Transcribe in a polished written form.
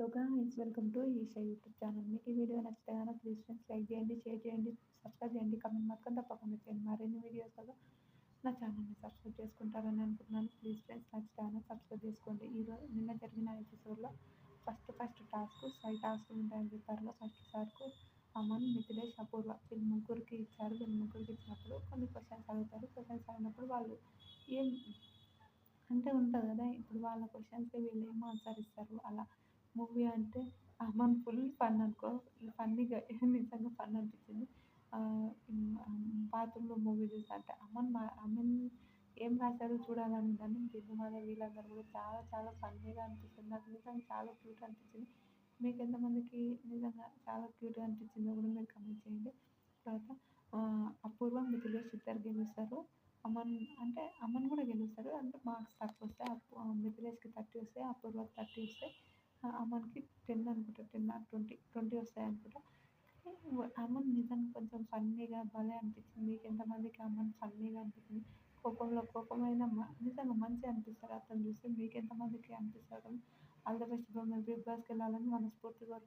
Hello guys, welcome to Eesha YouTube channel. మీకు ఈ video నచ్చితే కనుక ప్లీజ్ ఫ్రెండ్స్ లైక్ చేయండి, షేర్ చేయండి, సబ్స్క్రైబ్ చేయండి, కమెంట్ మాత్రం తప్పకుండా చేయండి. మరిన్ని వీడియోస్ వల్ల నా ఛానల్ని సబ్స్క్రైబ్ చేసుకుంటారని అనుకుంటున్నాను. ప్లీజ్ ఫ్రెండ్స్ నచ్చితే కనుక సబ్స్క్రైబ్ చేసుకోండి. నిన్న జరిగిన ఎపిసోడ్లో ఫస్ట్ టాస్క్ 5 టాస్క్లు ఉంటాయని చెప్పారు. ఫస్ట్ టాస్క్ అమన్, మిథిలేష్, అపూర్వ వీళ్ళు ముగ్గురికి ఇచ్చారు. వీళ్ళు ముగ్గురికి ఇచ్చినప్పుడు కొన్ని క్వశ్చన్స్ అడుగుతారు. క్వశ్చన్స్ అడిగినప్పుడు వాళ్ళు ఏం అంటే ఉంటుంది కదా, ఇప్పుడు వాళ్ళ క్వశ్చన్స్కి వీళ్ళు ఏం ఆన్సర్ ఇస్తారు అలా. మూవీ అంటే అమన్ ఫుల్ ఫన్ అనుకో, ఫన్నీగా నిజంగా ఫన్ అనిపించింది. బాత్రూంలో మూవీ చూసా అంటే అమన్ ఏం రాశారు చూడాలని ఉందని బిందు మాధవ్ వీళ్ళందరూ కూడా చాలా చాలా ఫన్నీగా అనిపిస్తుంది. నాకు నిజంగా చాలా క్యూట్ అనిపించింది. మీకు ఎంతమందికి నిజంగా చాలా క్యూట్గా అనిపించిందో కూడా మీరు కమెంట్ చేయండి. తర్వాత అపూర్వ, మిథిలేష్ ఇద్దరు గెలుస్తారు. అమన్ అంటే అమన్ కూడా గెలుస్తాడు. అంటే మార్క్స్ తక్కువ వస్తాయి. మిథిలేష్కి 30 వస్తాయి, అపూర్వకి 30 వస్తాయి, అమన్కి 10 అనుకుంటా, 10 ఆర్ 20 వస్తాయి అనుకుంటా. అమన్ నిజంగా కొంచెం ఫన్నీగా భలే అనిపించింది. మీకు ఎంతమందికి అమన్ ఫన్నీగా అనిపించింది? కోపమైన నిజంగా మంచిగా అనిపిస్తారు అతను చూస్తే. మీకు ఎంతమందికి అనిపిస్తారు? All the best bro. మీరు బిగ్ బాస్కి వెళ్ళాలని మనస్ఫూర్తిగా